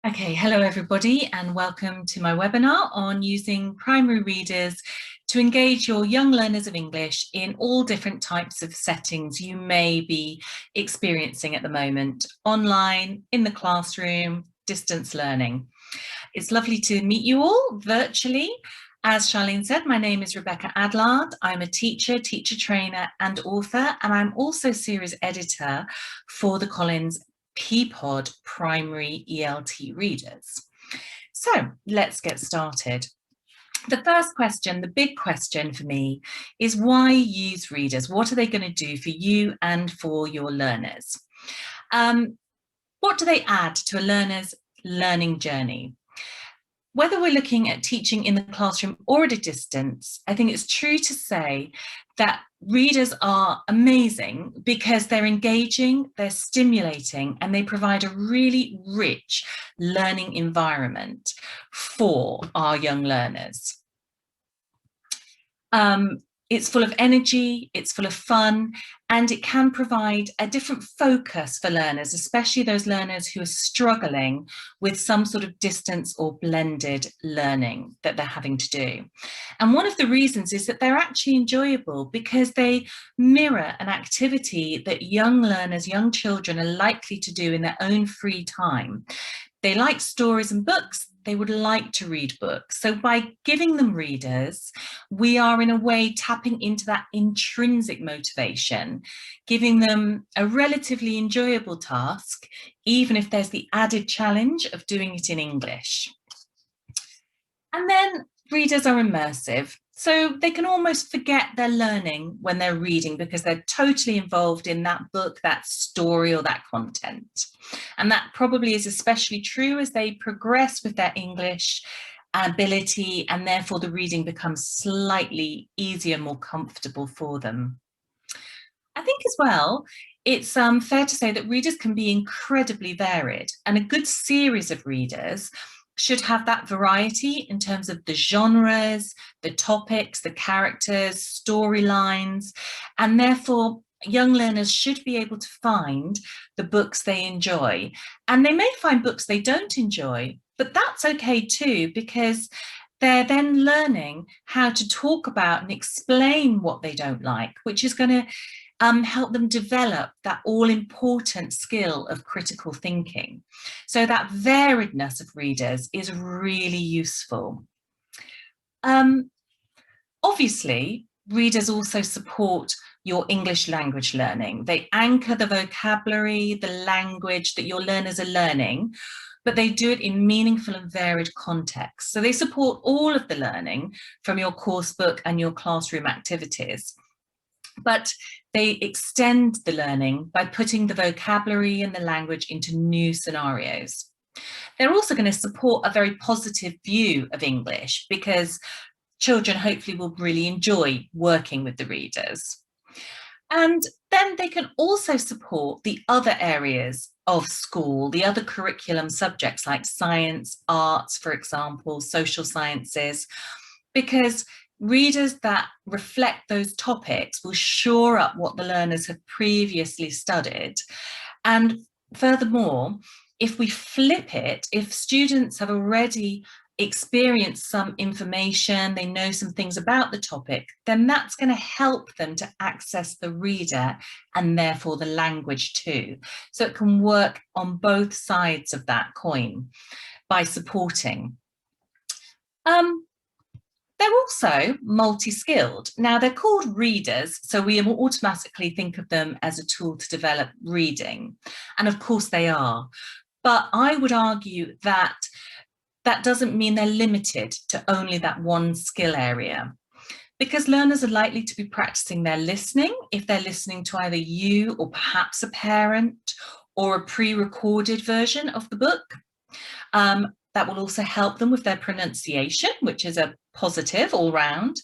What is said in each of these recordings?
Okay, hello everybody and welcome to my webinar on using primary readers to engage your young learners of English in all different types of settings you may be experiencing at the moment, online, in the classroom, distance learning. It's lovely to meet you all virtually. As Charlene said, my name is Rebecca Adlard. I'm a teacher, teacher trainer and author, and I'm also series editor for the Collins Peapod primary ELT readers. So let's get started. The first question, the big question for me, is why use readers? What are they going to do for you and for your learners? What do they add to a learner's learning journey? Whether we're looking at teaching in the classroom or at a distance, I think it's true to say that readers are amazing because they're engaging, they're stimulating, and they provide a really rich learning environment for our young learners. It's full of energy, it's full of fun, and it can provide a different focus for learners, especially those learners who are struggling with some sort of distance or blended learning that they're having to do. And one of the reasons is that they're actually enjoyable because they mirror an activity that young learners, young children are likely to do in their own free time. They like stories and books, they would like to read books. So by giving them readers, we are in a way tapping into that intrinsic motivation, giving them a relatively enjoyable task, even if there's the added challenge of doing it in English. And then readers are immersive. So they can almost forget their learning when they're reading because they're totally involved in that book, that story, or that content. And that probably is especially true as they progress with their English ability, and therefore the reading becomes slightly easier, more comfortable for them. I think as well, it's fair to say that readers can be incredibly varied, and a good series of readers should have that variety in terms of the genres, the topics, the characters, storylines, and therefore young learners should be able to find the books they enjoy. And they may find books they don't enjoy, but that's okay too, because they're then learning how to talk about and explain what they don't like, which is going to help them develop that all-important skill of critical thinking. So that variedness of readers is really useful. Obviously, readers also support your English language learning. They anchor the vocabulary, the language that your learners are learning, but they do it in meaningful and varied contexts. So they support all of the learning from your course book and your classroom activities. But they extend the learning by putting the vocabulary and the language into new scenarios. They're also going to support a very positive view of English because children hopefully will really enjoy working with the readers. And then they can also support the other areas of school, the other curriculum subjects like science, arts, for example, social sciences, because readers that reflect those topics will shore up what the learners have previously studied. And furthermore, if we flip it, if students have already experienced some information, they know some things about the topic, then that's going to help them to access the reader and therefore the language too. So it can work on both sides of that coin by supporting. They're also multi-skilled. Now, they're called readers, so we automatically think of them as a tool to develop reading. And of course they are. But I would argue that that doesn't mean they're limited to only that one skill area, because learners are likely to be practicing their listening if they're listening to either you or perhaps a parent or a pre-recorded version of the book. That will also help them with their pronunciation, which is a positive all round.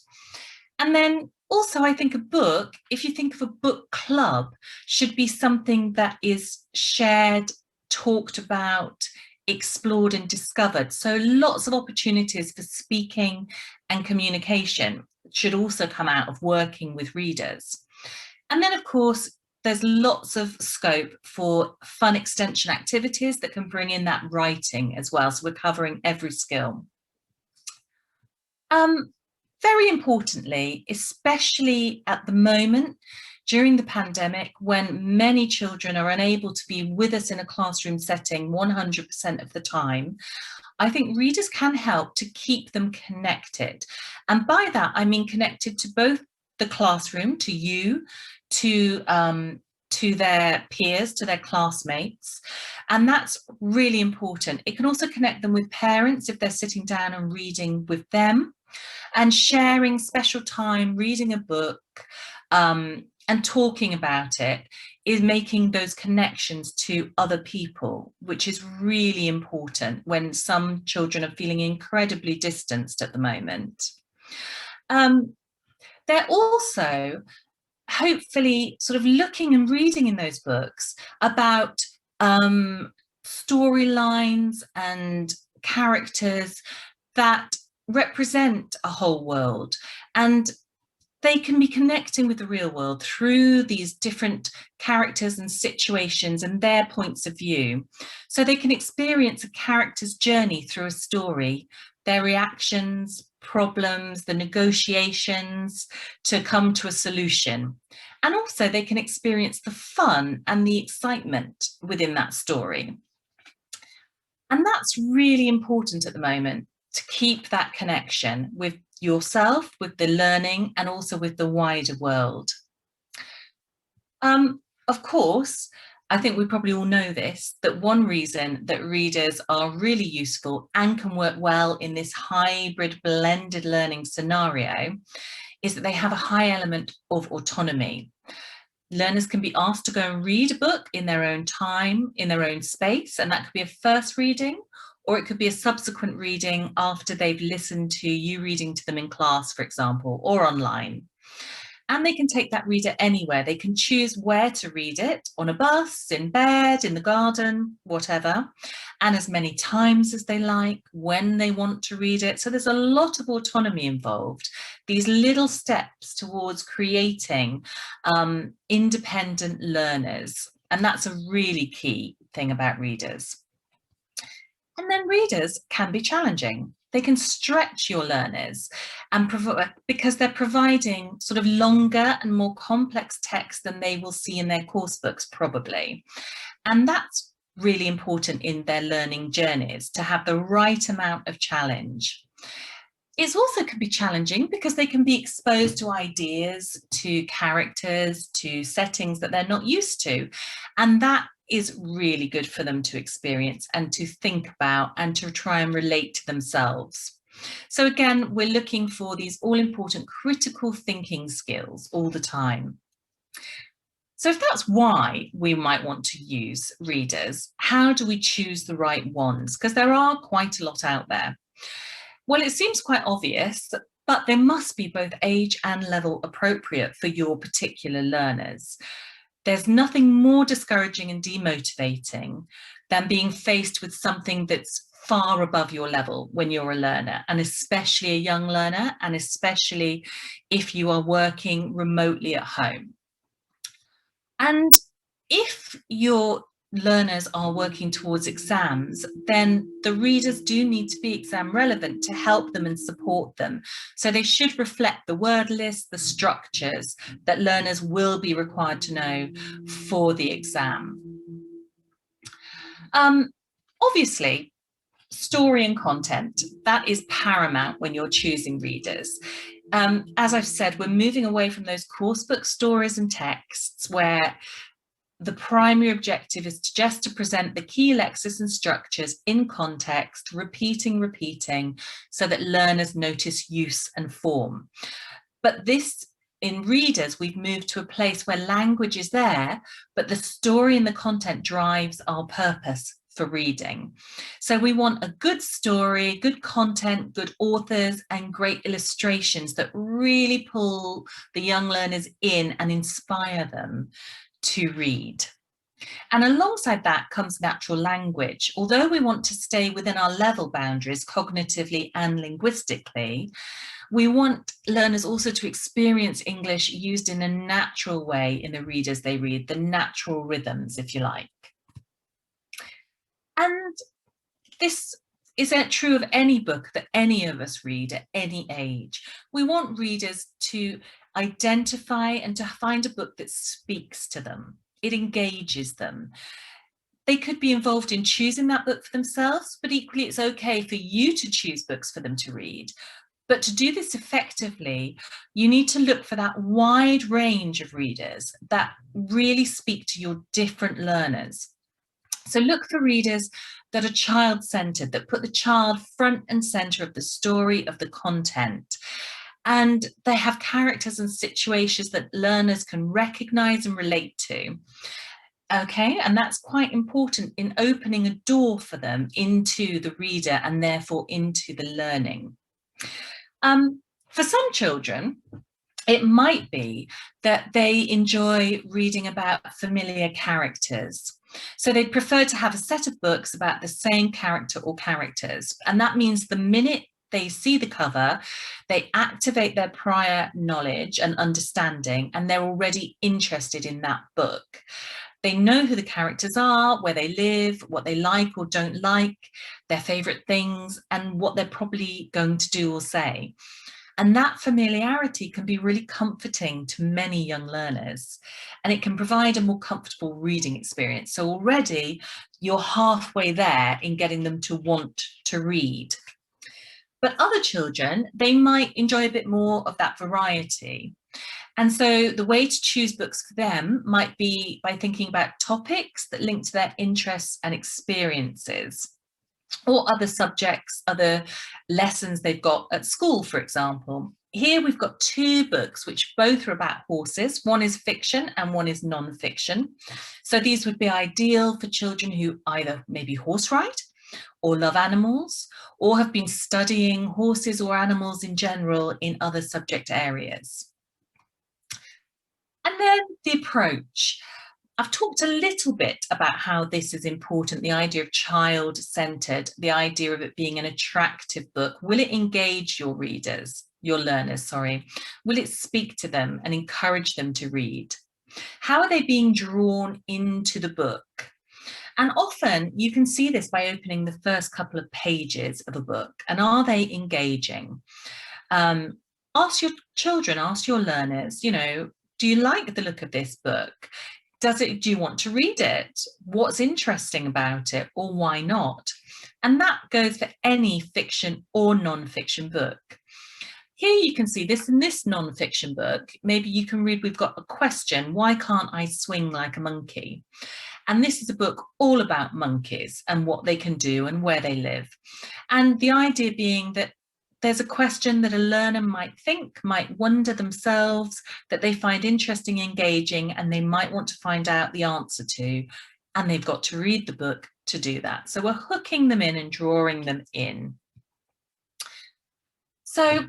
And then also, I think a book, if you think of a book club, should be something that is shared, talked about, explored and discovered. So lots of opportunities for speaking and communication should also come out of working with readers. And then, of course, there's lots of scope for fun extension activities that can bring in that writing as well. So we're covering every skill. Very importantly, especially at the moment, during the pandemic, when many children are unable to be with us in a classroom setting 100% of the time, I think readers can help to keep them connected. And by that, I mean connected to both the classroom, to you, to their peers, to their classmates. And that's really important. It can also connect them with parents if they're sitting down and reading with them, and sharing special time, reading a book, and talking about it is making those connections to other people, which is really important when some children are feeling incredibly distanced at the moment. They're also hopefully sort of looking and reading in those books about storylines and characters that represent a whole world, and they can be connecting with the real world through these different characters and situations and their points of view. So they can experience a character's journey through a story, their reactions, problems, the negotiations to come to a solution. And also they can experience the fun and the excitement within that story. And that's really important at the moment, to keep that connection with yourself, with the learning, and also with the wider world. Of course, I think we probably all know this, that one reason that readers are really useful and can work well in this hybrid blended learning scenario is that they have a high element of autonomy. Learners can be asked to go and read a book in their own time, in their own space, and that could be a first reading, or it could be a subsequent reading after they've listened to you reading to them in class, for example, or online. And they can take that reader anywhere. They can choose where to read it, on a bus, in bed, in the garden, whatever, and as many times as they like, when they want to read it. So there's a lot of autonomy involved, these little steps towards creating independent learners. And that's a really key thing about readers. And then readers can be challenging. They can stretch your learners and because they're providing sort of longer and more complex text than they will see in their course books probably. And that's really important in their learning journeys, to have the right amount of challenge. It also can be challenging because they can be exposed to ideas, to characters, to settings that they're not used to. And that is really good for them to experience and to think about and to try and relate to themselves. So again, we're looking for these all-important critical thinking skills all the time. So if that's why we might want to use readers, how do we choose the right ones? Because there are quite a lot out there. Well, it seems quite obvious, but they must be both age and level appropriate for your particular learners. There's nothing more discouraging and demotivating than being faced with something that's far above your level when you're a learner, and especially a young learner, and especially if you are working remotely at home. And if your learners are working towards exams, then the readers do need to be exam relevant to help them and support them. So they should reflect the word list, the structures that learners will be required to know for the exam. Obviously, story and content, that is paramount when you're choosing readers. As I've said, we're moving away from those coursebook stories and texts where the primary objective is just to present the key lexis and structures in context, repeating, so that learners notice use and form. But this, in readers, we've moved to a place where language is there, but the story and the content drives our purpose for reading. So we want a good story, good content, good authors, and great illustrations that really pull the young learners in and inspire them to read. And alongside that comes natural language. Although we want to stay within our level boundaries cognitively and linguistically, we want learners also to experience English used in a natural way in the readers they read, the natural rhythms, if you like. And this is true of any book that any of us read at any age. We want readers to identify and to find a book that speaks to them. It engages them. They could be involved in choosing that book for themselves, but equally it's okay for you to choose books for them to read. But to do this effectively, you need to look for that wide range of readers that really speak to your different learners. So look for readers that are child-centered, that put the child front and center of the story, of the content. And they have characters and situations that learners can recognize and relate to. Okay, and that's quite important in opening a door for them into the reader and therefore into the learning. For some children, it might be that they enjoy reading about familiar characters. So they prefer to have a set of books about the same character or characters. And that means the minute they see the cover, they activate their prior knowledge and understanding, and they're already interested in that book. They know who the characters are, where they live, what they like or don't like, their favorite things, and what they're probably going to do or say. And that familiarity can be really comforting to many young learners, and it can provide a more comfortable reading experience. So already you're halfway there in getting them to want to read. But other children, they might enjoy a bit more of that variety. And so the way to choose books for them might be by thinking about topics that link to their interests and experiences, or other subjects, other lessons they've got at school, for example. Here we've got two books which both are about horses. One is fiction and one is non-fiction. So these would be ideal for children who either maybe horse ride or love animals, or have been studying horses or animals in general in other subject areas. And then the approach. I've talked a little bit about how this is important, the idea of child-centered, the idea of it being an attractive book. Will it engage your readers, your learners, sorry? Will it speak to them and encourage them to read? How are they being drawn into the book? And often you can see this by opening the first couple of pages of a book. And are they engaging? Ask your children, ask your learners, you know, do you like the look of this book? Do you want to read it? What's interesting about it, or why not? And that goes for any fiction or non-fiction book. Here you can see this in this non-fiction book. Maybe you can read, we've got a question, why can't I swing like a monkey? And this is a book all about monkeys and what they can do and where they live. And the idea being that there's a question that a learner might think, might wonder themselves, that they find interesting, engaging, and they might want to find out the answer to, and they've got to read the book to do that. So we're hooking them in and drawing them in. So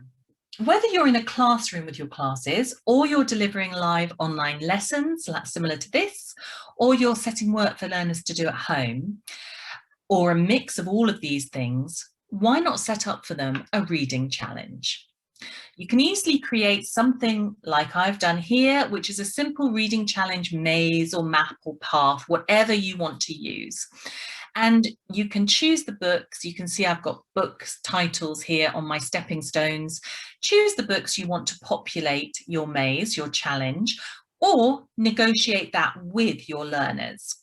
whether you're in a classroom with your classes, or you're delivering live online lessons, similar to this, or you're setting work for learners to do at home, or a mix of all of these things, why not set up for them a reading challenge? You can easily create something like I've done here, which is a simple reading challenge maze or map or path, whatever you want to use. And you can choose the books. You can see I've got books titles here on my stepping stones. Choose the books you want to populate your maze, your challenge, or negotiate that with your learners.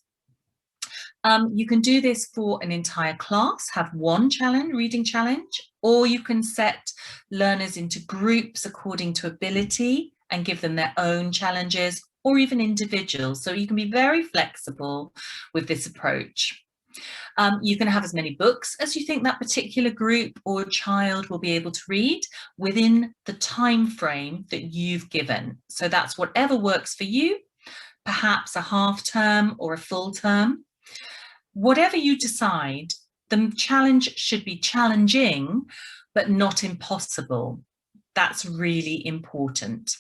You can do this for an entire class, have one reading challenge, or you can set learners into groups according to ability and give them their own challenges, or even individuals. So you can be very flexible with this approach. You can have as many books as you think that particular group or child will be able to read within the time frame that you've given. So that's whatever works for you, perhaps a half term or a full term. Whatever you decide, the challenge should be challenging, but not impossible. That's really important.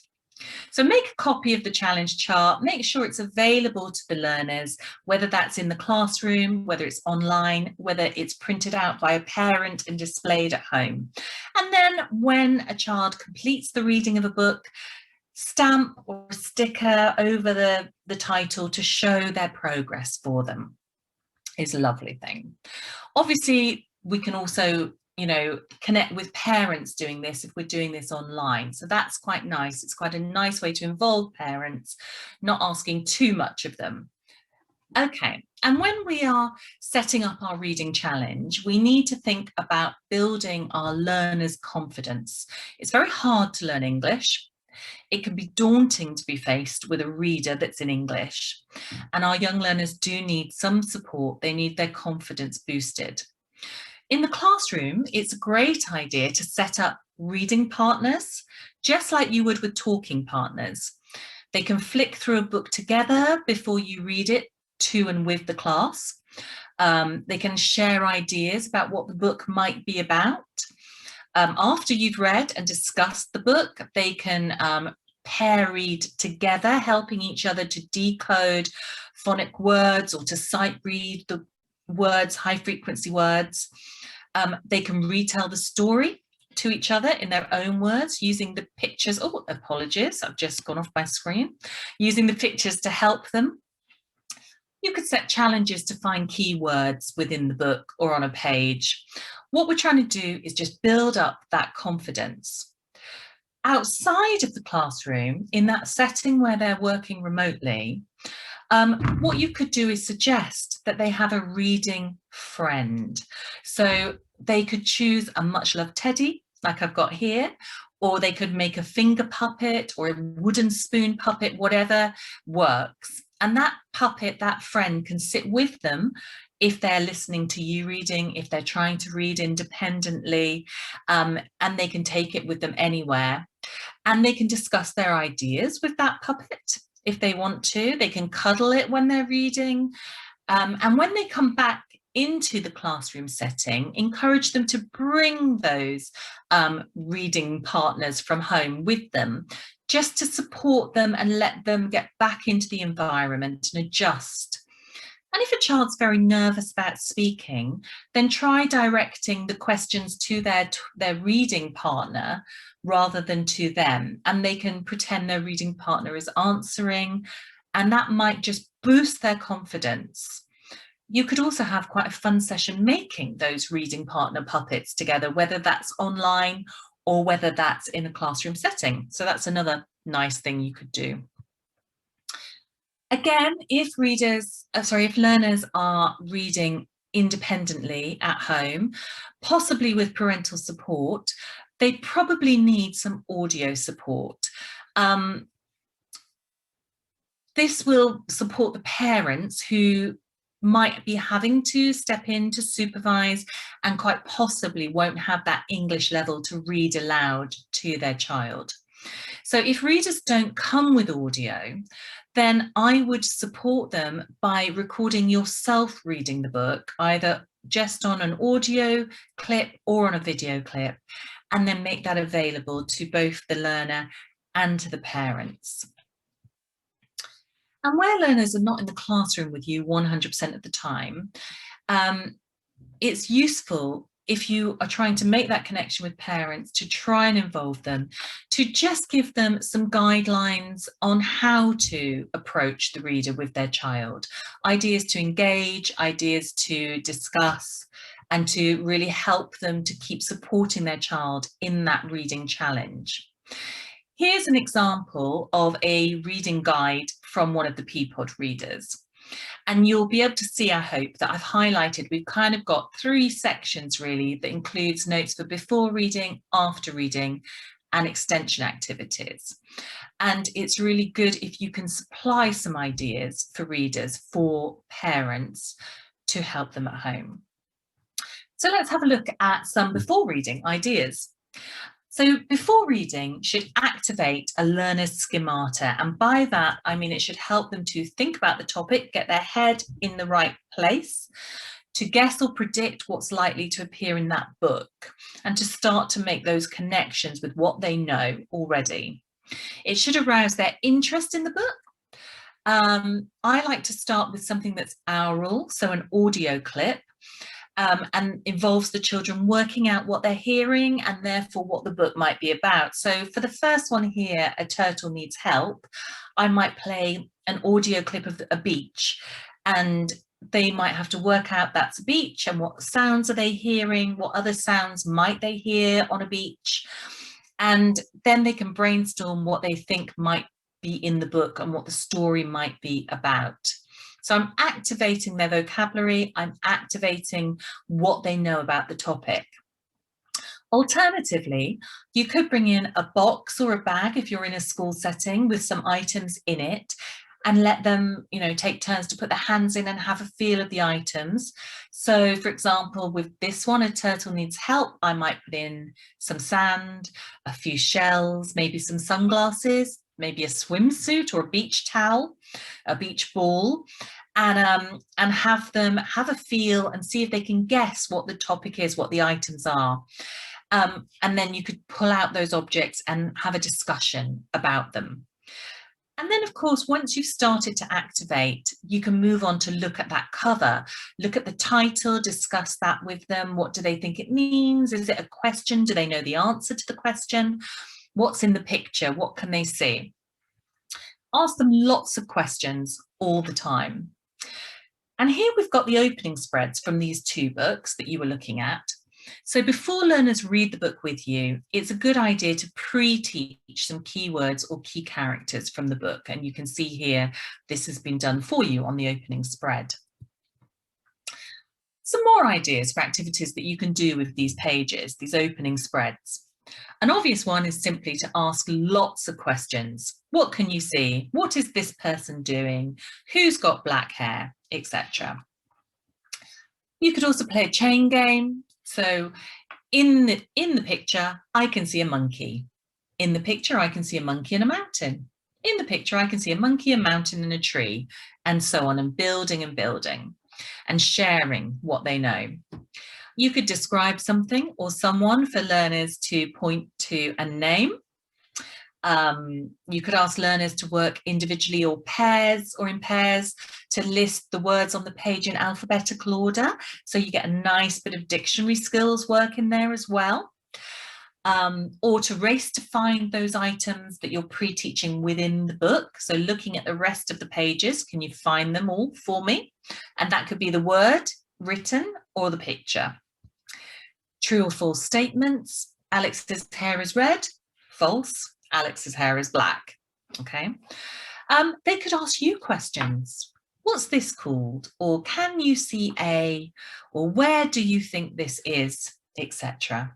So make a copy of the challenge chart, make sure it's available to the learners, whether that's in the classroom, whether it's online, whether it's printed out by a parent and displayed at home. And then when a child completes the reading of a book, stamp or sticker over the title to show their progress for them. Is a lovely thing. Obviously, we can also, connect with parents doing this if we're doing this online. So that's quite nice. It's quite a nice way to involve parents, not asking too much of them. Okay, and when we are setting up our reading challenge, we need to think about building our learners' confidence. It's very hard to learn English. It can be daunting to be faced with a reader that's in English. And our young learners do need some support. They need their confidence boosted. In the classroom, it's a great idea to set up reading partners, just like you would with talking partners. They can flick through a book together before you read it to and with the class. They can share ideas about what the book might be about. After you've read and discussed the book, they can pair read together, helping each other to decode phonic words or to sight read the words, high frequency words. They can retell the story to each other in their own words using the pictures. Oh, apologies, I've just gone off my screen. Using the pictures to help them. You could set challenges to find keywords within the book or on a page. What we're trying to do is just build up that confidence. Outside of the classroom, in that setting where they're working remotely, what you could do is suggest that they have a reading friend. So they could choose a much loved teddy, like I've got here, or they could make a finger puppet or a wooden spoon puppet, whatever works. And that puppet, that friend, can sit with them if they're listening to you reading, if they're trying to read independently, and they can take it with them anywhere. And they can discuss their ideas with that puppet if they want to. They can cuddle it when they're reading. And when they come back into the classroom setting, encourage them to bring those reading partners from home with them, just to support them and let them get back into the environment and adjust. And if a child's very nervous about speaking, then try directing the questions to their reading partner rather than to them. And they can pretend their reading partner is answering, and that might just boost their confidence. You could also have quite a fun session making those reading partner puppets together, whether that's online or whether that's in a classroom setting. So that's another nice thing you could do. Again, if learners are reading independently at home, possibly with parental support, they probably need some audio support. This will support the parents who might be having to step in to supervise and quite possibly won't have that English level to read aloud to their child. So if readers don't come with audio, then I would support them by recording yourself reading the book, either just on an audio clip or on a video clip, and then make that available to both the learner and to the parents. And where learners are not in the classroom with you 100% of the time, it's useful if you are trying to make that connection with parents to try and involve them, to just give them some guidelines on how to approach the reader with their child, ideas to engage, ideas to discuss, and to really help them to keep supporting their child in that reading challenge. Here's an example of a reading guide from one of the Peapod readers. And you'll be able to see, I hope, that I've highlighted, we've kind of got 3 sections really that includes notes for before reading, after reading, and extension activities. And it's really good if you can supply some ideas for readers, for parents, to help them at home. So let's have a look at some before reading ideas. So before reading should activate a learner's schemata. And by that, I mean, it should help them to think about the topic, get their head in the right place, to guess or predict what's likely to appear in that book, and to start to make those connections with what they know already. It should arouse their interest in the book. I like to start with something that's aural, so an audio clip, and involves the children working out what they're hearing and therefore what the book might be about. So for the first one here, A Turtle Needs Help, I might play an audio clip of a beach, and they might have to work out that's a beach and what sounds are they hearing, what other sounds might they hear on a beach, and then they can brainstorm what they think might be in the book and what the story might be about. So I'm activating their vocabulary, I'm activating what they know about the topic. Alternatively, you could bring in a box or a bag if you're in a school setting with some items in it, and let them, take turns to put their hands in and have a feel of the items. So for example, with this one, A Turtle Needs Help, I might put in some sand, a few shells, maybe some sunglasses, maybe a swimsuit or a beach towel, a beach ball, and have them have a feel and see if they can guess what the topic is, what the items are. And then you could pull out those objects and have a discussion about them. And then, of course, once you've started to activate, you can move on to look at that cover, look at the title, discuss that with them. What do they think it means? Is it a question? Do they know the answer to the question? What's in the picture? What can they see? Ask them lots of questions all the time. And here we've got the opening spreads from these two books that you were looking at. So before learners read the book with you, it's a good idea to pre-teach some keywords or key characters from the book. And you can see here, this has been done for you on the opening spread. Some more ideas for activities that you can do with these pages, these opening spreads. An obvious one is simply to ask lots of questions. What can you see? What is this person doing? Who's got black hair, etc. You could also play a chain game. So in the picture, I can see a monkey. In the picture, I can see a monkey and a mountain. In the picture, I can see a monkey, a mountain, and a tree, and so on, and building and sharing what they know. You could describe something or someone for learners to point to and name. You could ask learners to work individually or in pairs to list the words on the page in alphabetical order. So you get a nice bit of dictionary skills work in there as well. Or to race to find those items that you're pre-teaching within the book. So looking at the rest of the pages, can you find them all for me? And that could be the word written or the picture. True or false statements. Alex's hair is red. False. Alex's hair is black. Okay. They could ask you questions. What's this called? Or can you see a? Or where do you think this is? Etc.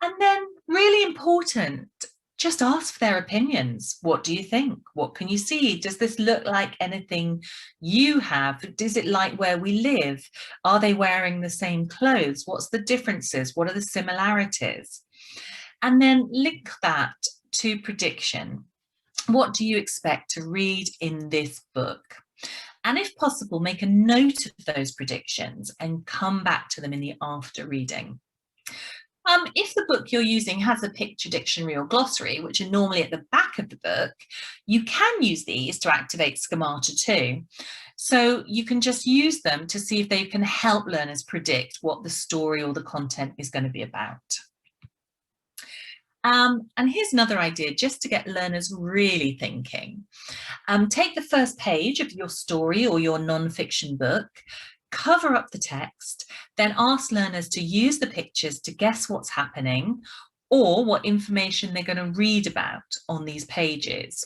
And then, really important, just ask for their opinions. What do you think? What can you see? Does this look like anything you have? Is it like where we live? Are they wearing the same clothes? What's the differences? What are the similarities? And then link that to prediction. What do you expect to read in this book? And if possible, make a note of those predictions and come back to them in the after reading. If the book you're using has a picture dictionary or glossary, which are normally at the back of the book, you can use these to activate schemata too. So you can just use them to see if they can help learners predict what the story or the content is going to be about. And here's another idea just to get learners really thinking. Take the first page of your story or your non-fiction book, cover up the text, then ask learners to use the pictures to guess what's happening or what information they're going to read about on these pages,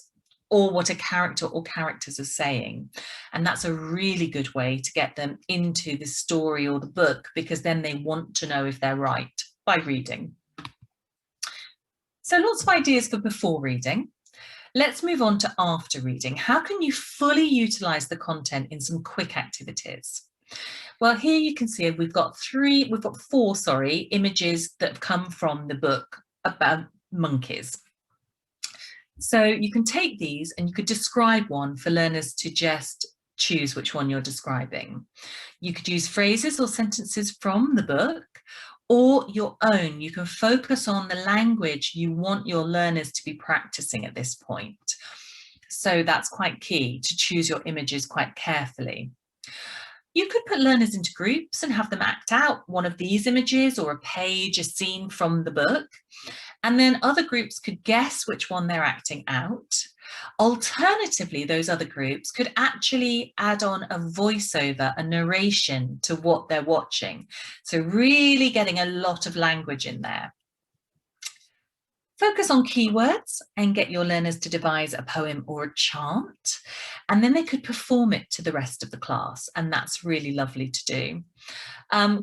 or what a character or characters are saying. And that's a really good way to get them into the story or the book, because then they want to know if they're right by reading. So lots of ideas for before reading. Let's move on to after reading. How can you fully utilize the content in some quick activities? Well, here you can see we've got four images that have come from the book about monkeys. So you can take these and you could describe one for learners to just choose which one you're describing. You could use phrases or sentences from the book, or your own. You can focus on the language you want your learners to be practicing at this point. So that's quite key, to choose your images quite carefully. You could put learners into groups and have them act out one of these images or a page, a scene from the book. And then other groups could guess which one they're acting out. Alternatively, those other groups could actually add on a voiceover, a narration to what they're watching. So really getting a lot of language in there. Focus on keywords and get your learners to devise a poem or a chant, and then they could perform it to the rest of the class, and that's really lovely to do.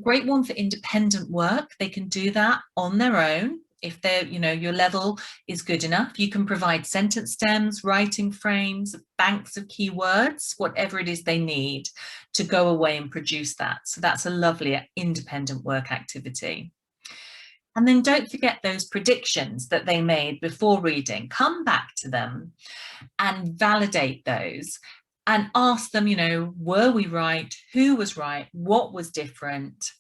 Great one for independent work. They can do that on their own. If they're, your level is good enough, you can provide sentence stems, writing frames, banks of keywords, whatever it is they need to go away and produce that. So that's a lovely independent work activity. And then don't forget those predictions that they made before reading. Come back to them and validate those and ask them, were we right? Who was right? What was different?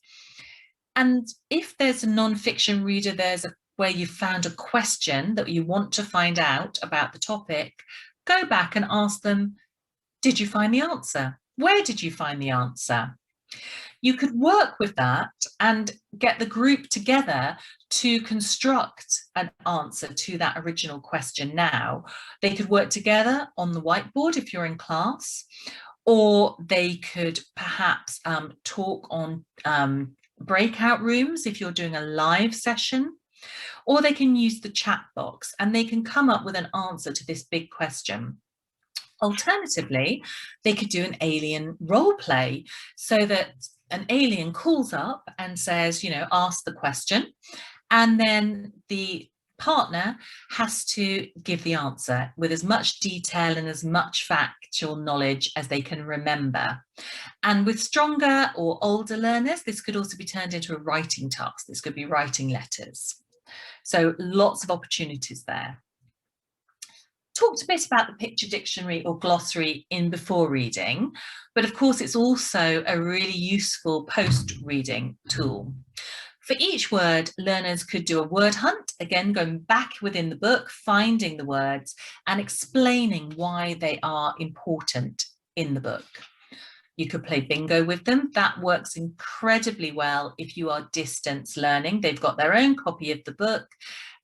And if there's a non-fiction reader, where you found a question that you want to find out about the topic, go back and ask them, did you find the answer? Where did you find the answer? You could work with that and get the group together to construct an answer to that original question now. They could work together on the whiteboard if you're in class, or they could perhaps talk on breakout rooms if you're doing a live session, or they can use the chat box and they can come up with an answer to this big question. Alternatively, they could do an alien role play so that an alien calls up and says, ask the question, and then the partner has to give the answer with as much detail and as much factual knowledge as they can remember. And with stronger or older learners, this could also be turned into a writing task. This could be writing letters. So lots of opportunities there. Talked a bit about the picture dictionary or glossary in before reading, but of course it's also a really useful post-reading tool. For each word, learners could do a word hunt, again going back within the book, finding the words and explaining why they are important in the book. You could play bingo with them. That works incredibly well if you are distance learning. They've got their own copy of the book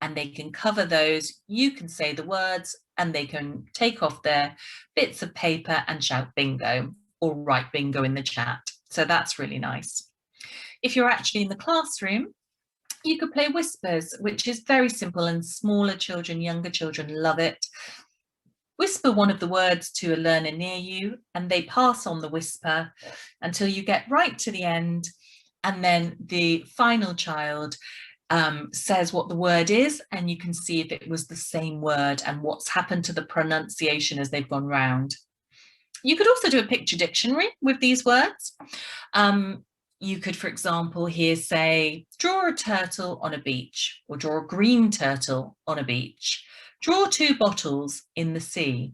and they can cover those. You can say the words and they can take off their bits of paper and shout bingo or write bingo in the chat. So that's really nice. If you're actually in the classroom, you could play whispers, which is very simple, and smaller children, younger children love it. Whisper one of the words to a learner near you and they pass on the whisper until you get right to the end, and then the final child says what the word is and you can see if it was the same word and what's happened to the pronunciation as they've gone round. You could also do a picture dictionary with these words. You could, for example, here say, draw a turtle on a beach, or draw a green turtle on a beach. Draw two bottles in the sea,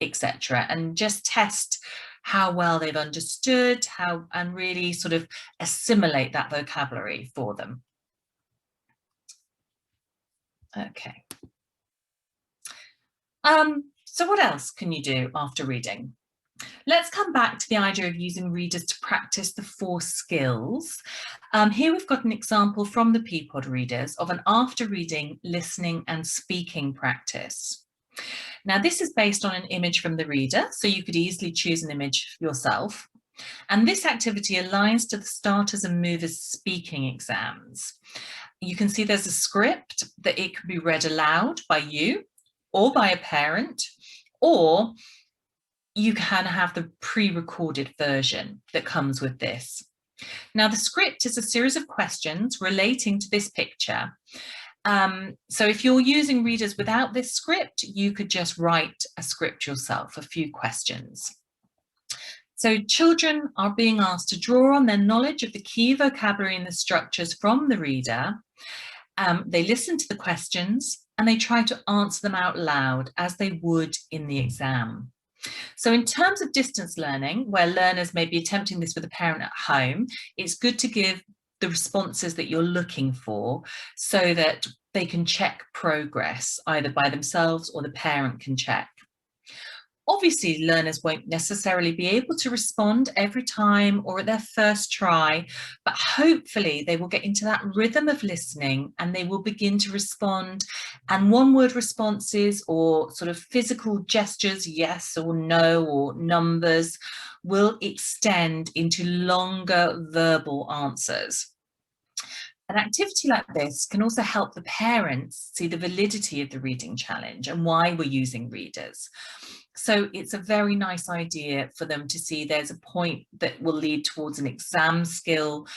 etc. And just test how well they've understood, and really sort of assimilate that vocabulary for them. Okay. So what else can you do after reading? Let's come back to the idea of using readers to practice the 4 skills. Here we've got an example from the Peapod readers of an after reading, listening and speaking practice. Now this is based on an image from the reader, so you could easily choose an image yourself. And this activity aligns to the starters and movers speaking exams. You can see there's a script that it can be read aloud by you or by a parent, or you can have the pre-recorded version that comes with this. Now, the script is a series of questions relating to this picture. So if you're using readers without this script, you could just write a script yourself, a few questions. So children are being asked to draw on their knowledge of the key vocabulary and the structures from the reader. They listen to the questions and they try to answer them out loud as they would in the exam. So in terms of distance learning, where learners may be attempting this with a parent at home, it's good to give the responses that you're looking for so that they can check progress either by themselves or the parent can check. Obviously, learners won't necessarily be able to respond every time or at their first try, but hopefully they will get into that rhythm of listening and they will begin to respond. And one-word responses or sort of physical gestures, yes or no, or numbers, will extend into longer verbal answers. An activity like this can also help the parents see the validity of the reading challenge and why we're using readers. So it's a very nice idea for them to see there's a point that will lead towards an exam skill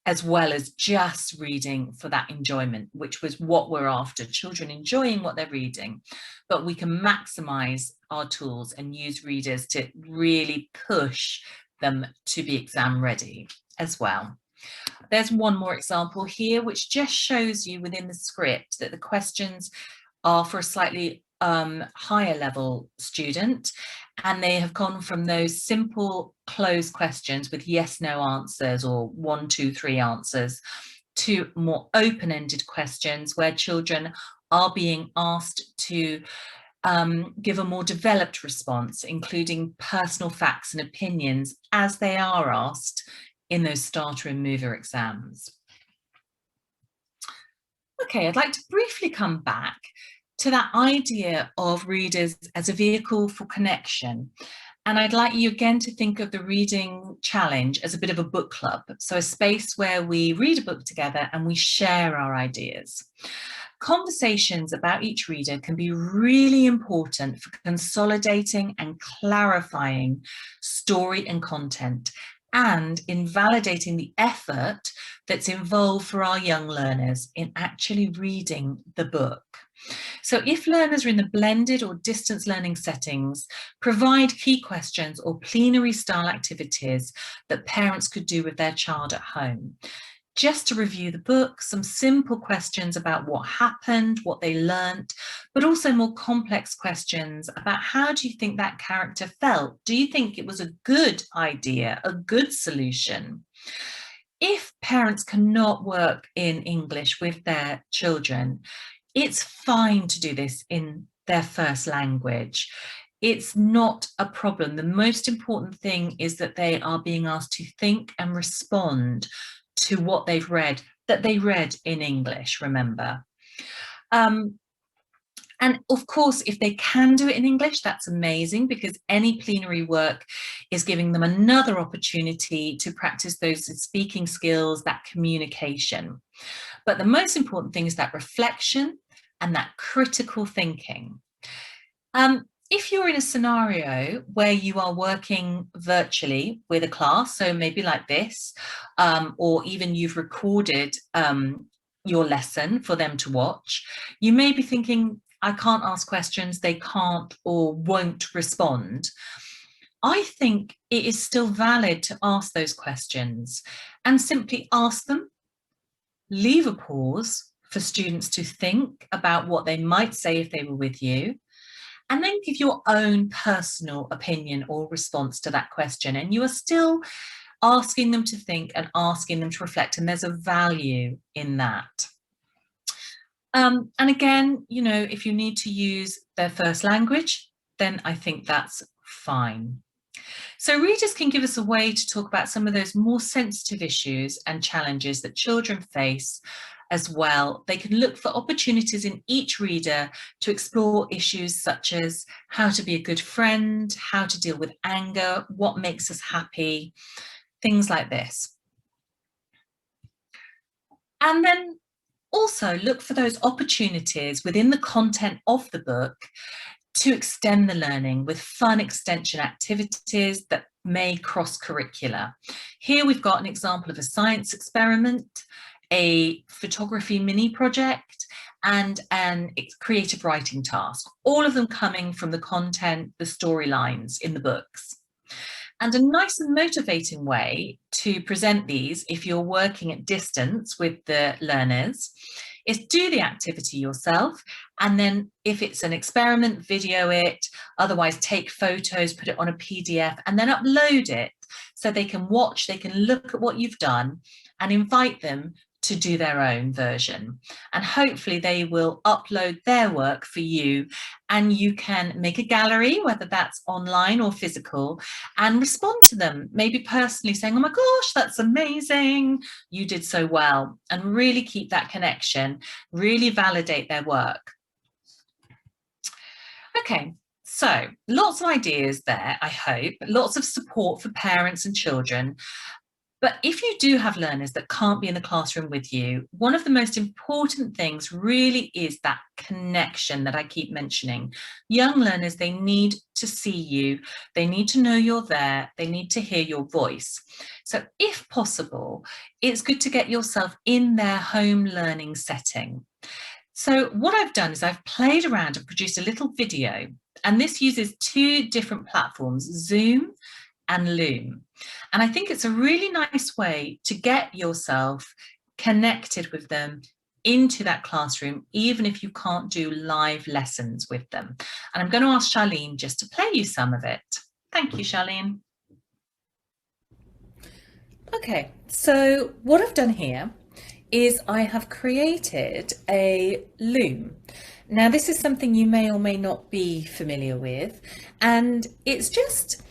as well as just reading for that enjoyment, which was what we're after, children enjoying what they're reading. But we can maximise our tools and use readers to really push them to be exam ready as well. There's one more example here, which just shows you within the script that the questions are for a slightly higher level student, and they have gone from those simple closed questions with yes, no answers or 1, 2, 3 answers to more open-ended questions where children are being asked to give a more developed response, including personal facts and opinions as they are asked in those starter and mover exams. Okay, I'd like to briefly come back to that idea of readers as a vehicle for connection. And I'd like you again to think of the reading challenge as a bit of a book club. So a space where we read a book together and we share our ideas. Conversations about each reader can be really important for consolidating and clarifying story and content, and in validating the effort that's involved for our young learners in actually reading the book. So if learners are in the blended or distance learning settings, provide key questions or plenary style activities that parents could do with their child at home. Just to review the book, some simple questions about what happened, what they learnt, but also more complex questions about how do you think that character felt? Do you think it was a good idea, a good solution? If parents cannot work in English with their children, it's fine to do this in their first language. It's not a problem. The most important thing is that they are being asked to think and respond to what they've read, that they read in English, remember. And of course, if they can do it in English, that's amazing, because any plenary work is giving them another opportunity to practice those speaking skills, that communication. But the most important thing is that reflection and that critical thinking. If you're in a scenario where you are working virtually with a class, so maybe like this, or even you've recorded your lesson for them to watch, you may be thinking, I can't ask questions, they can't or won't respond. I think it is still valid to ask those questions and simply ask them, leave a pause for students to think about what they might say if they were with you, and then give your own personal opinion or response to that question. And you are still asking them to think and asking them to reflect, and there's a value in that. And again, you know, if you need to use their first language, then I think that's fine. So readers can give us a way to talk about some of those more sensitive issues and challenges that children face as well. They can look for opportunities in each reader to explore issues such as how to be a good friend, how to deal with anger, what makes us happy, things like this. And then also look for those opportunities within the content of the book to extend the learning with fun extension activities that may cross curricular. Here we've got an example of a science experiment, a photography mini project, and an creative writing task, all of them coming from the content, the storylines in the books. And a nice and motivating way to present these, if you're working at distance with the learners, is do the activity yourself, and then if it's an experiment, video it, otherwise take photos, put it on a PDF, and then upload it so they can watch, they can look at what you've done, and invite them to do their own version. And hopefully they will upload their work for you, and you can make a gallery, whether that's online or physical, and respond to them, maybe personally saying, oh my gosh, that's amazing, you did so well, and really keep that connection, really validate their work. Okay, so lots of ideas there, I hope, lots of support for parents and children. But if you do have learners that can't be in the classroom with you, one of the most important things really is that connection that I keep mentioning. Young learners, they need to see you, they need to know you're there, they need to hear your voice. So if possible, it's good to get yourself in their home learning setting. So what I've done is I've played around and produced a little video, and this uses two different platforms, Zoom and Loom. And I think it's a really nice way to get yourself connected with them into that classroom, even if you can't do live lessons with them. And I'm going to ask Charlene just to play you some of it. Thank you, Charlene. Okay, so what I've done here is I have created a loom. Now, this is something you may or may not be familiar with, and it's just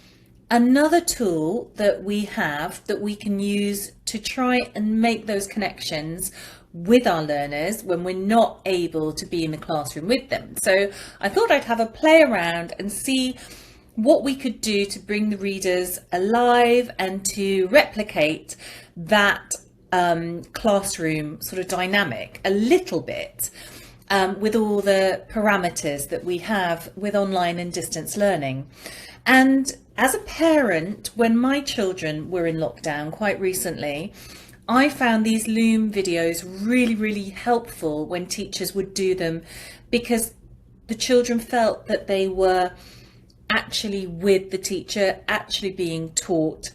another tool that we have that we can use to try and make those connections with our learners when we're not able to be in the classroom with them. So I thought I'd have a play around and see what we could do to bring the readers alive and to replicate that classroom sort of dynamic a little bit with all the parameters that we have with online and distance learning. And as a parent, when my children were in lockdown quite recently, I found these Loom videos really, really helpful when teachers would do them, because the children felt that they were actually with the teacher, actually being taught,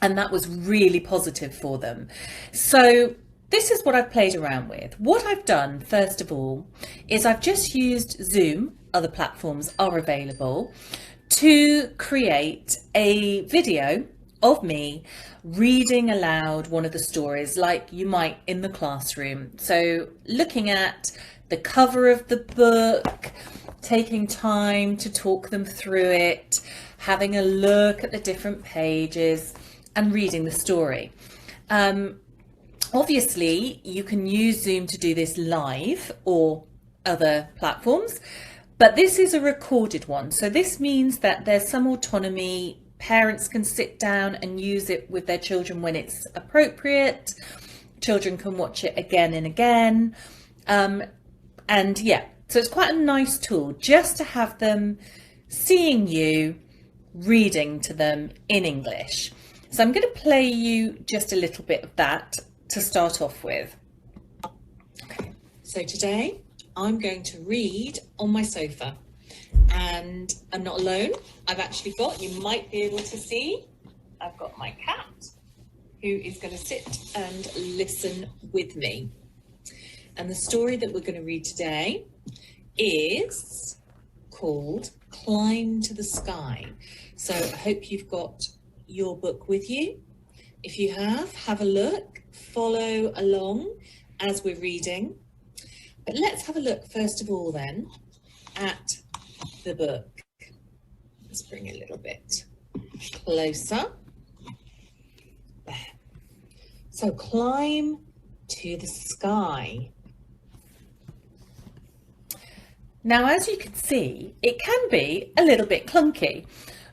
and that was really positive for them. So this is what I've played around with. What I've done, first of all, is I've just used Zoom, other platforms are available, to create a video of me reading aloud one of the stories like you might in the classroom. So looking at the cover of the book, taking time to talk them through it, having a look at the different pages and reading the story. Obviously, you can use Zoom to do this live or other platforms, but this is a recorded one. So this means that there's some autonomy. Parents can sit down and use it with their children when it's appropriate. Children can watch it again and again. And yeah, so it's quite a nice tool just to have them seeing you reading to them in English. So I'm going to play you just a little bit of that to start off with. Okay, so today I'm going to read on my sofa, and I'm not alone. I've actually got, you might be able to see, I've got my cat who is going to sit and listen with me. And the story that we're going to read today is called Climb to the Sky. So I hope you've got your book with you. If you have a look, follow along as we're reading. But let's have a look first of all then at the book. Let's bring it a little bit closer. There. So Climb to the Sky. Now, as you can see, it can be a little bit clunky.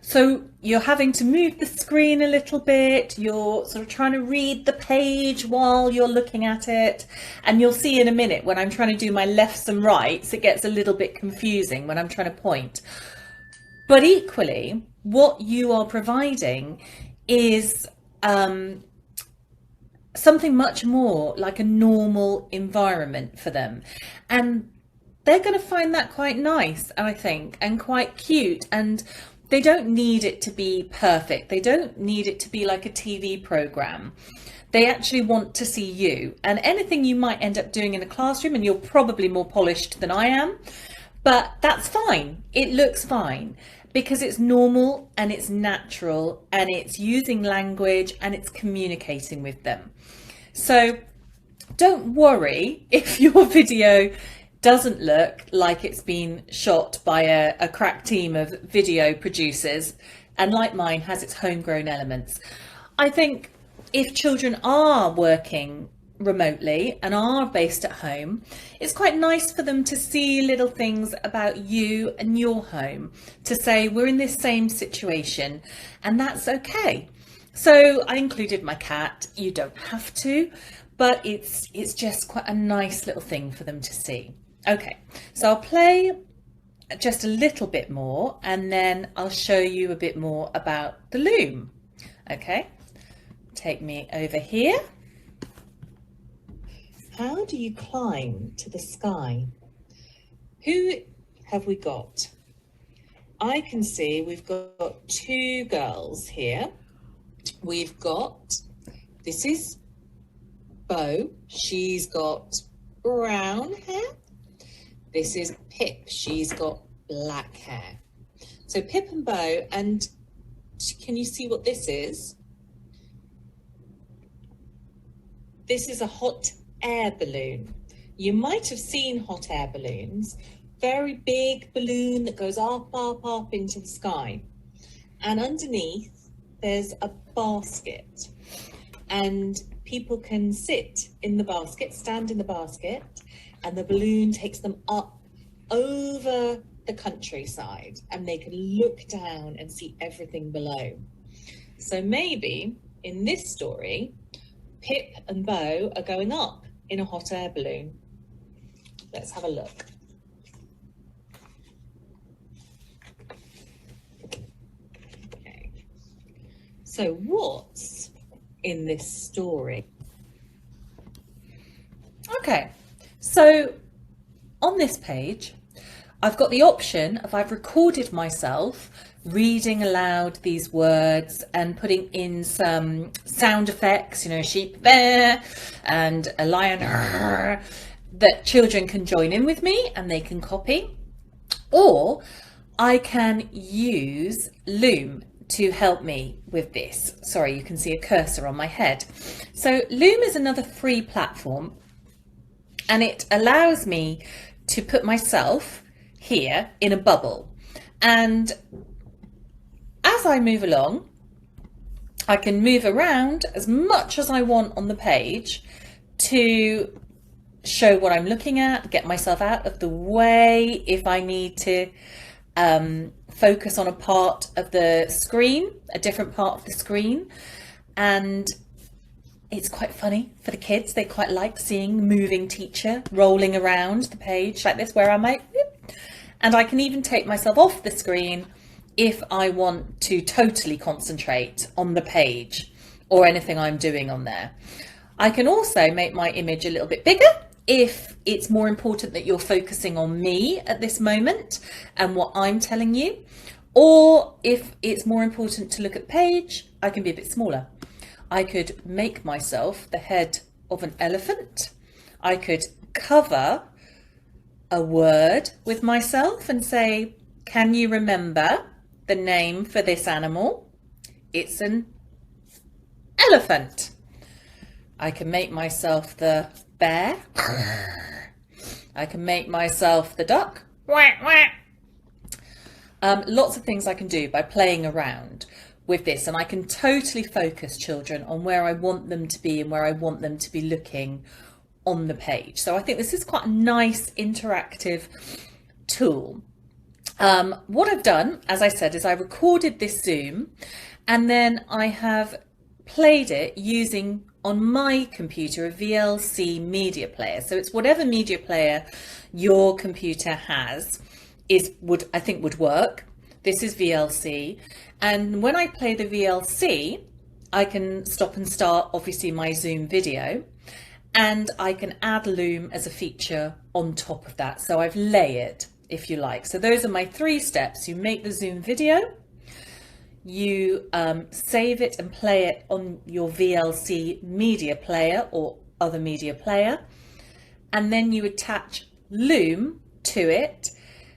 So you're having to move the screen a little bit, you're sort of trying to read the page while you're looking at it, and you'll see in a minute when I'm trying to do my lefts and rights, it gets a little bit confusing when I'm trying to point. But equally, what you are providing is something much more like a normal environment for them. And they're going to find that quite nice, I think, and quite cute. And they don't need it to be perfect. They don't need it to be like a TV program. They actually want to see you. And anything you might end up doing in a classroom, and you're probably more polished than I am, but that's fine. It looks fine because it's normal and it's natural and it's using language and it's communicating with them. So don't worry if your video doesn't look like it's been shot by a crack team of video producers, and like mine has its homegrown elements. I think if children are working remotely and are based at home, it's quite nice for them to see little things about you and your home, to say we're in this same situation and that's okay. So I included my cat. You don't have to, but it's just quite a nice little thing for them to see. Okay, so I'll play just a little bit more and then I'll show you a bit more about the loom. Okay, take me over here. How do you climb to the sky? Who have we got? I can see we've got two girls here. We've got, this is Bo, she's got brown hair. This is Pip, she's got black hair. So Pip and Bo, and can you see what this is? This is a hot air balloon. You might have seen hot air balloons, very big balloon that goes up, up, up into the sky. And underneath there's a basket, and people can sit in the basket, stand in the basket, and the balloon takes them up over the countryside and they can look down and see everything below. So maybe in this story, Pip and Bo are going up in a hot air balloon. Let's have a look. Okay. So what's in this story? Okay, so on this page, I've got the option of, I've recorded myself reading aloud these words and putting in some sound effects, you know, sheep there and a lion that children can join in with me and they can copy. Or I can use Loom to help me with this. Sorry, you can see a cursor on my head. So Loom is another free platform and it allows me to put myself here in a bubble. And as I move along, I can move around as much as I want on the page to show what I'm looking at, get myself out of the way if I need to focus on a part of the screen, a different part of the screen. And it's quite funny for the kids. They quite like seeing the moving teacher rolling around the page like this, where I might, and I can even take myself off the screen if I want to totally concentrate on the page or anything I'm doing on there. I can also make my image a little bit bigger if it's more important that you're focusing on me at this moment and what I'm telling you, or if it's more important to look at the page, I can be a bit smaller. I could make myself the head of an elephant. I could cover a word with myself and say, can you remember the name for this animal? It's an elephant. I can make myself the bear. I can make myself the duck. Lots of things I can do by playing around with this, and I can totally focus children on where I want them to be and where I want them to be looking on the page. So I think this is quite a nice interactive tool. What I've done, as I said, is I recorded this Zoom and then I have played it using on my computer a VLC media player. So it's whatever media player your computer has would work. This is VLC, and when I play the VLC, I can stop and start obviously my Zoom video, and I can add Loom as a feature on top of that. So I've layered, if you like. So those are my 3 steps. You make the Zoom video, you save it and play it on your VLC media player or other media player, and then you attach Loom to it,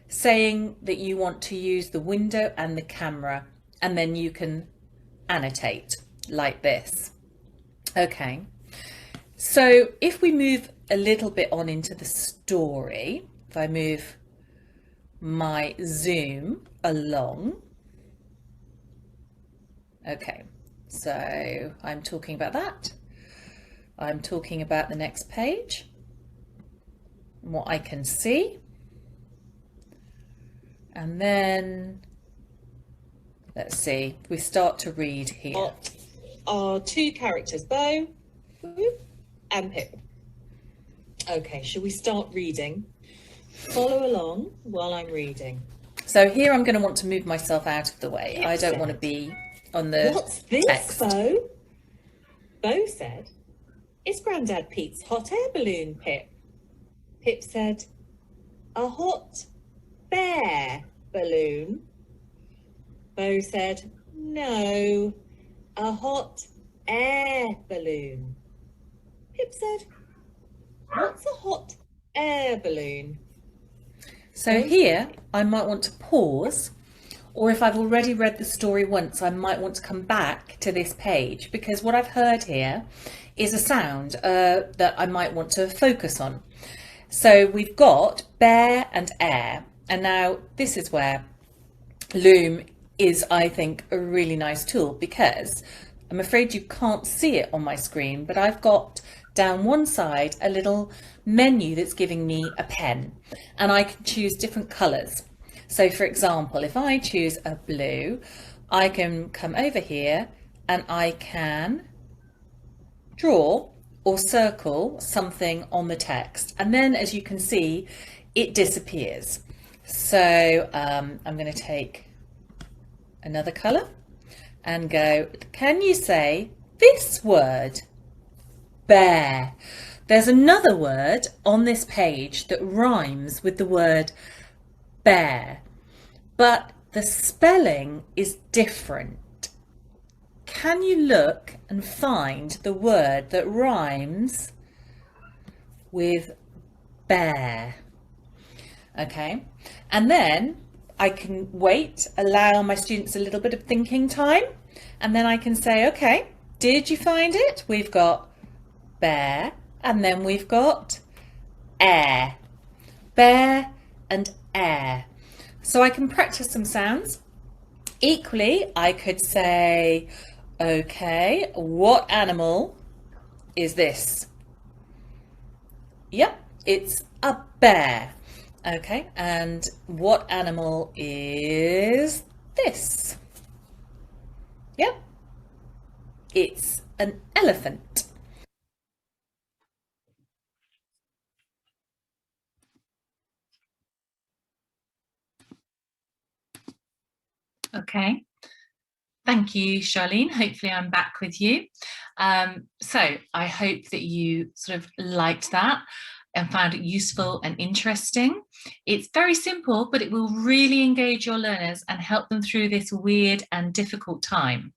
saying that you want to use the window and the camera, and then you can annotate like this. Okay, So if we move a little bit on into the story, if I move my zoom along, okay, so I'm talking about that. I'm talking about the next page, what I can see. And then, let's see, we start to read here. Our two characters, Bo and Pip. Okay, shall we start reading? Follow along while I'm reading. So here I'm going to want to move myself out of the way. Pip I don't said, want to be on the "What's this, text. Bo?" Bo said, "It's Grandad Pete's hot air balloon, Pip." Pip said, "A hot bear balloon." Bo said, "No, a hot air balloon." Pip said, "What's a hot air balloon?" So here I might want to pause, or if I've already read the story once, I might want to come back to this page, because what I've heard here is a sound that I might want to focus on. So we've got bear and air, and now this is where Loom is, I think, a really nice tool, because I'm afraid you can't see it on my screen, but I've got down one side a little menu that's giving me a pen, and I can choose different colours. So for example, if I choose a blue, I can come over here and I can draw or circle something on the text, and then as you can see it disappears. So I'm going to take another colour and go, can you say this word? Bear. There's another word on this page that rhymes with the word bear, but the spelling is different. Can you look and find the word that rhymes with bear? Okay, and then I can wait, allow my students a little bit of thinking time, and then I can say, okay, did you find it? We've got bear, and then we've got air. Bear and air. So I can practice some sounds. Equally, I could say, okay, what animal is this? Yep, it's a bear. Okay, and what animal is this? Yep, it's an elephant. Okay, thank you, Charlene. Hopefully I'm back with you. So I hope that you sort of liked that and found it useful and interesting. It's very simple, but it will really engage your learners and help them through this weird and difficult time.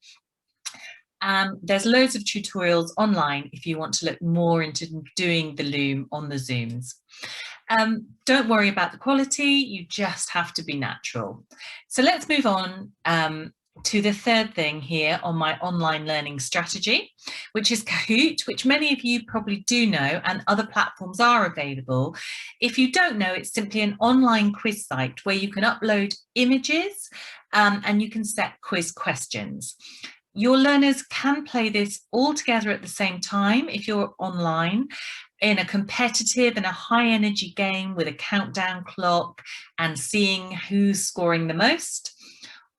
There's loads of tutorials online if you want to look more into doing the loom on the Zooms. Don't worry about the quality, you just have to be natural. So let's move on to the third thing here on my online learning strategy, which is Kahoot, which many of you probably do know, and other platforms are available. If you don't know, it's simply an online quiz site where you can upload images and you can set quiz questions. Your learners can play this all together at the same time if you're online in a competitive and a high energy game with a countdown clock and seeing who's scoring the most.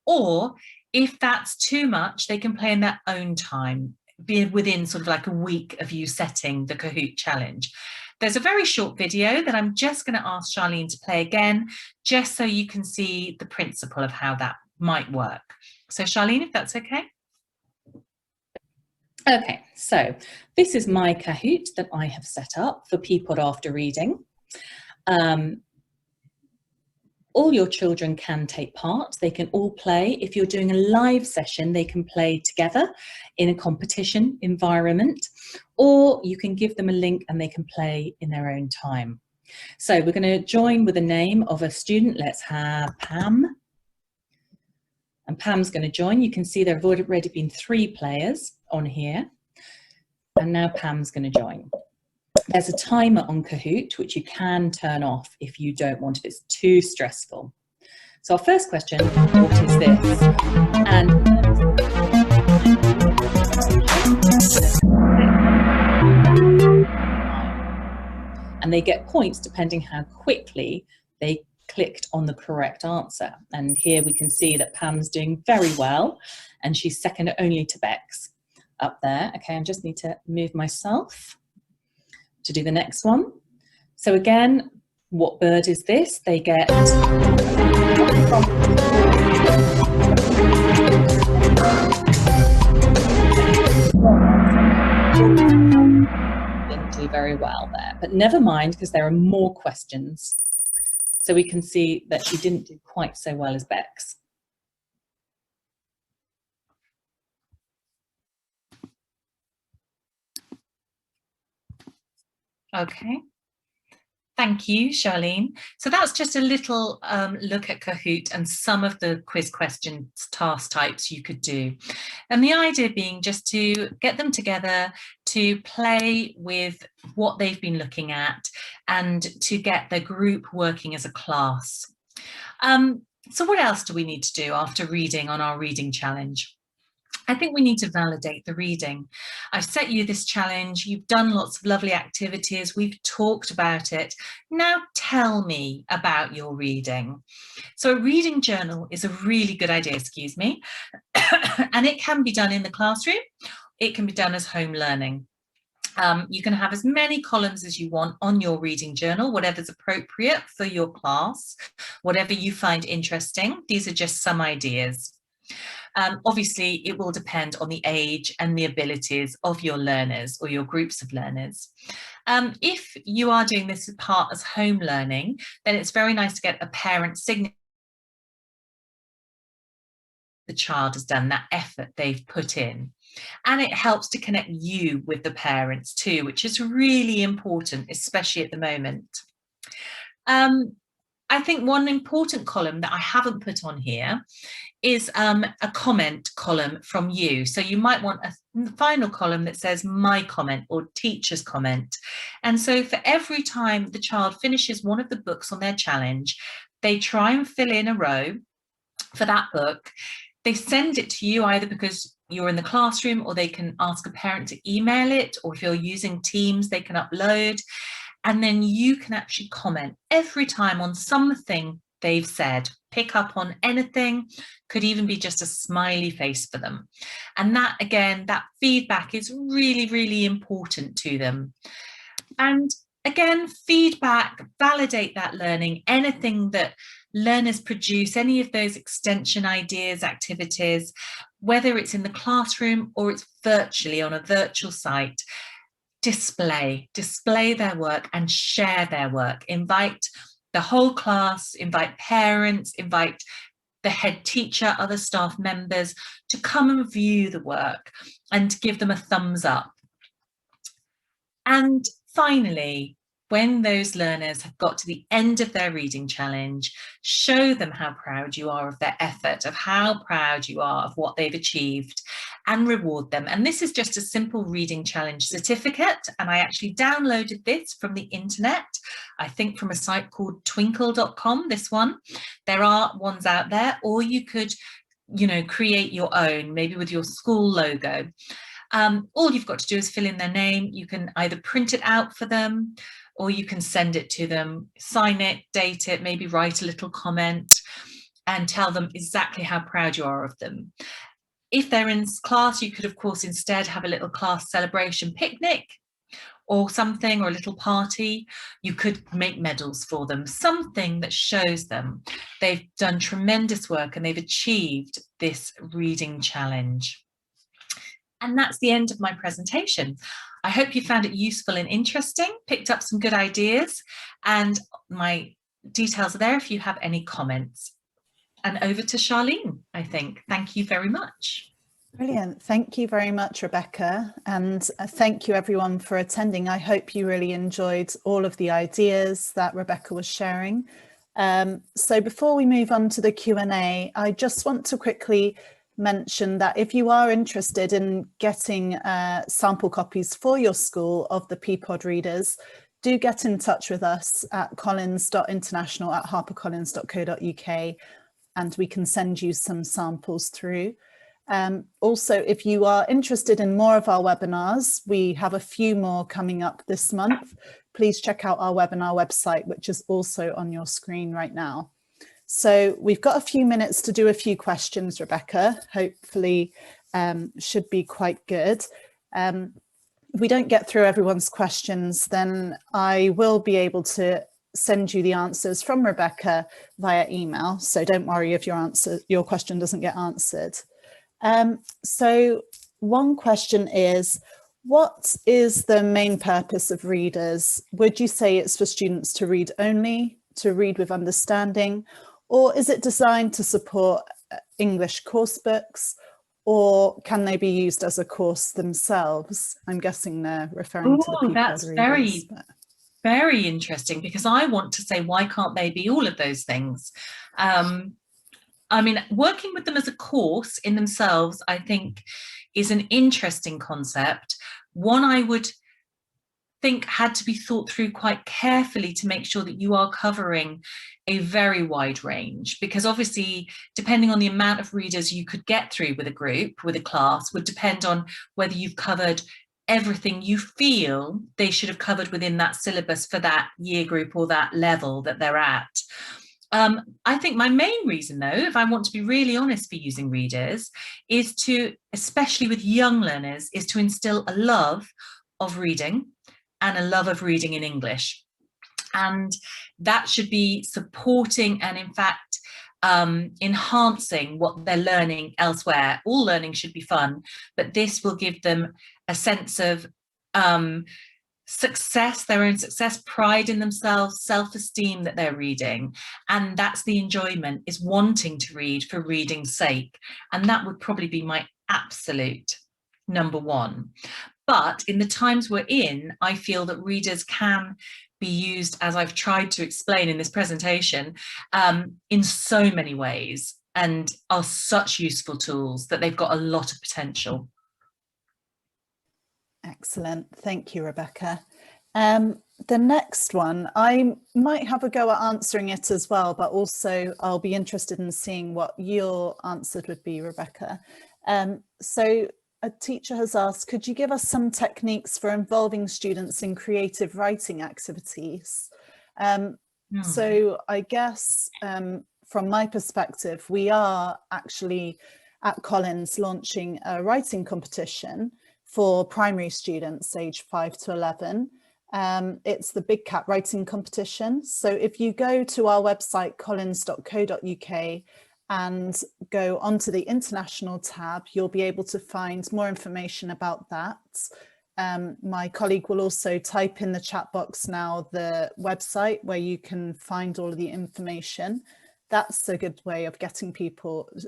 Or if that's too much, they can play in their own time, be within sort of like a week of you setting the Kahoot challenge. There's a very short video that I'm just going to ask Charlene to play again, just so you can see the principle of how that might work. So Charlene, if that's okay. Okay, so this is my Kahoot that I have set up for Peapod after reading. All your children can take part, they can all play. If you're doing a live session, they can play together in a competition environment, or you can give them a link and they can play in their own time. So we're going to join with the name of a student. Let's have Pam. And Pam's going to join. You can see there have already been 3 players on here. And now Pam's going to join. There's a timer on Kahoot, which you can turn off if you don't want, if it's too stressful. So our first question, what is this? And they get points depending how quickly they clicked on the correct answer. And here we can see that Pam's doing very well, and she's second only to Bex up there. Okay, I just need to move myself to do the next one. So again, what bird is this? They get didn't do very well there, but never mind, because there are more questions. So we can see that she didn't do quite so well as Bex. Okay. Thank you, Charlene. So that's just a little look at Kahoot and some of the quiz questions, task types you could do. And the idea being just to get them together, to play with what they've been looking at, and to get the group working as a class. So what else do we need to do after reading on our reading challenge? I think we need to validate the reading. I've set you this challenge, you've done lots of lovely activities, we've talked about it. Now tell me about your reading. So a reading journal is a really good idea, excuse me, and it can be done in the classroom, it can be done as home learning. You can have as many columns as you want on your reading journal, whatever's appropriate for your class, whatever you find interesting. These are just some ideas. Obviously, it will depend on the age and the abilities of your learners or your groups of learners. If you are doing this part as home learning, then it's very nice to get a parent signature. The child has done that effort they've put in. And it helps to connect you with the parents too, which is really important, especially at the moment. I think one important column that I haven't put on here is a comment column from you. So you might want a final column that says my comment or teacher's comment. And so for every time the child finishes one of the books on their challenge, they try and fill in a row for that book. They send it to you either because you're in the classroom, or they can ask a parent to email it, or if you're using Teams, they can upload. And then you can actually comment every time on something they've said, pick up on anything, could even be just a smiley face for them. And that, again, that feedback is really, really important to them. And again, feedback, validate that learning, anything that learners produce, any of those extension ideas, activities, whether it's in the classroom or it's virtually on a virtual site, display their work and share their work. Invite the whole class, invite parents, invite the head teacher, other staff members to come and view the work and give them a thumbs up. And finally, when those learners have got to the end of their reading challenge, show them how proud you are of their effort, of how proud you are of what they've achieved, and reward them. And this is just a simple reading challenge certificate. And I actually downloaded this from the internet, I think from a site called twinkle.com, this one. There are ones out there, or you could, create your own, maybe with your school logo. All you've got to do is fill in their name. You can either print it out for them, or you can send it to them, sign it, date it, maybe write a little comment and tell them exactly how proud you are of them. If they're in class, you could, of course, instead have a little class celebration picnic or something, or a little party. You could make medals for them, something that shows them they've done tremendous work and they've achieved this reading challenge. And that's the end of my presentation. I hope you found it useful and interesting, picked up some good ideas, and my details are there if you have any comments. And over to Charlene, I think. Thank you very much. Brilliant. Thank you very much, Rebecca. And thank you everyone for attending. I hope you really enjoyed all of the ideas that Rebecca was sharing. So before we move on to the Q&A, I just want to quickly mention that if you are interested in getting sample copies for your school of the Peapod readers, do get in touch with us at collins.international@harpercollins.co.uk, and we can send you some samples through. Also, if you are interested in more of our webinars, we have a few more coming up this month. Please check out our webinar website, which is also on your screen right now. So we've got a few minutes to do a few questions, Rebecca. Hopefully should be quite good. If we don't get through everyone's questions, then I will be able to send you the answers from Rebecca via email. So don't worry if your question doesn't get answered. So one question is, what is the main purpose of readers? Would you say it's for students to read only, to read with understanding, or is it designed to support English course books, or can they be used as a course themselves? I'm guessing they're referring to the Peapod that's readers. Very interesting, because I want to say, why can't they be all of those things? I mean, working with them as a course in themselves, I think, is an interesting concept. One I would think had to be thought through quite carefully to make sure that you are covering a very wide range, because obviously, depending on the amount of readers you could get through with a group, with a class, would depend on whether you've covered everything you feel they should have covered within that syllabus for that year group or that level that they're at. I think my main reason, though, if I want to be really honest for using readers, is to, especially with young learners, is to instill a love of reading and a love of reading in English. And that should be supporting and, in fact, enhancing what they're learning elsewhere. All learning should be fun, but this will give them a sense of success, their own success, pride in themselves, self-esteem that they're reading. And that's the enjoyment, is wanting to read for reading's sake. And that would probably be my absolute number one. But in the times we're in, I feel that readers can be used, as I've tried to explain in this presentation, in so many ways, and are such useful tools that they've got a lot of potential. Excellent. Thank you, Rebecca. The next one, I might have a go at answering it as well, but also I'll be interested in seeing what your answer would be, Rebecca. So a teacher has asked, could you give us some techniques for involving students in creative writing activities? So I guess from my perspective, we are actually at Collins launching a writing competition for primary students aged 5 to 11. It's the Big Cat Writing Competition. So if you go to our website, collins.co.uk, and go onto the international tab, you'll be able to find more information about that. My colleague will also type in the chat box now the website where you can find all of the information. That's a good way of getting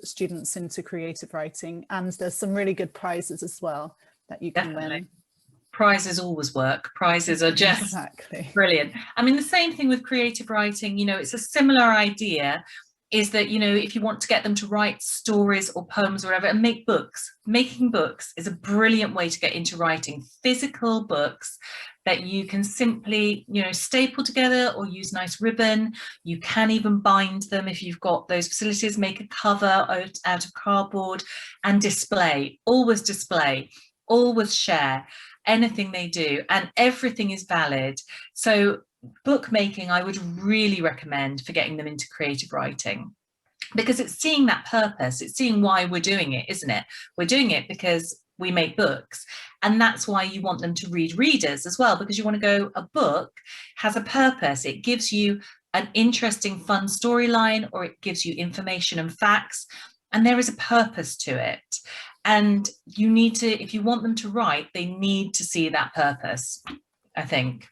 students into creative writing. And there's some really good prizes as well that you can win. Prizes always work. Prizes are just exactly brilliant. I mean, the same thing with creative writing, you know, it's a similar idea, is that, you know, if you want to get them to write stories or poems or whatever, and make books, making books is a brilliant way to get into writing. Physical books that you can simply, you know, staple together or use nice ribbon. You can even bind them if you've got those facilities, make a cover out of cardboard and display, always share anything they do, and everything is valid. So bookmaking, I would really recommend for getting them into creative writing, because it's seeing that purpose, it's seeing why we're doing it, isn't it? We're doing it because we make books, and that's why you want them to read readers as well, because you want to go, a book has a purpose. It gives you an interesting, fun storyline, or it gives you information and facts, and there is a purpose to it. And you need to, if you want them to write, they need to see that purpose, I think.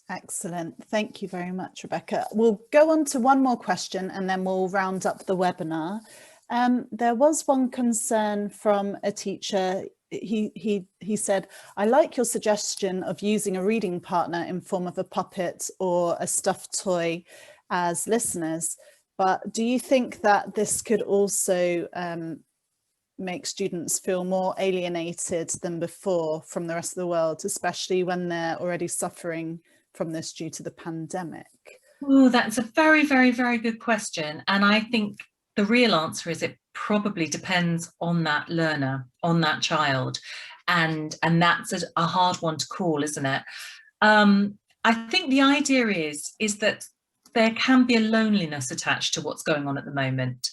Excellent. Thank you very much, Rebecca. We'll go on to one more question and then we'll round up the webinar. There was one concern from a teacher. He said, I like your suggestion of using a reading partner in form of a puppet or a stuffed toy as listeners, but do you think that this could also make students feel more alienated than before from the rest of the world, especially when they're already suffering from this due to the pandemic? Oh, that's a very, very, very good question. And I think the real answer is it probably depends on that learner, on that child. And that's a hard one to call, isn't it? I think the idea is that there can be a loneliness attached to what's going on at the moment.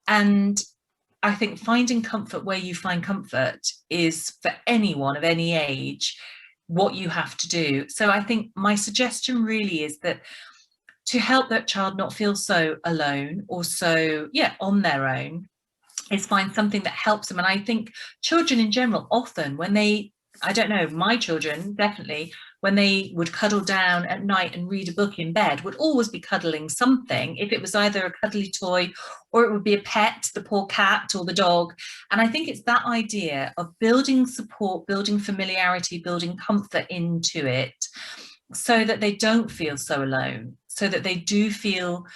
And I think finding comfort where you find comfort is, for anyone of any age, what you have to do. So I think my suggestion really is that to help that child not feel so alone or so, on their own, is find something that helps them. And I think children in general, often when they, I don't know, my children definitely, when they would cuddle down at night and read a book in bed, would always be cuddling something. If it was either a cuddly toy or it would be a pet, the poor cat or the dog. And I think it's that idea of building support, building familiarity, building comfort into it so that they don't feel so alone, so that they do feel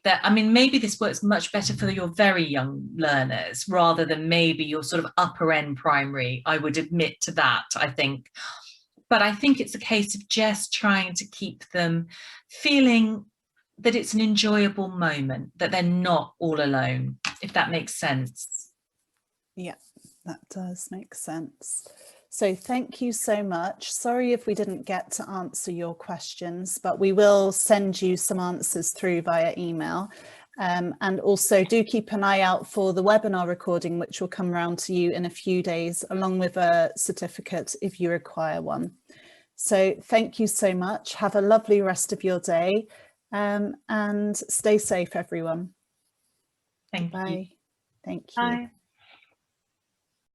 that, I mean, maybe this works much better for your very young learners rather than maybe your sort of upper end primary. I would admit to that, I think. But I think it's a case of just trying to keep them feeling that it's an enjoyable moment, that they're not all alone, if that makes sense. Yeah, that does make sense. So thank you so much. Sorry if we didn't get to answer your questions, but we will send you some answers through via email. And also do keep an eye out for the webinar recording, which will come around to you in a few days, along with a certificate if you require one. So thank you so much. Have a lovely rest of your day, and stay safe, everyone. Thank you. Bye. Thank you. Bye.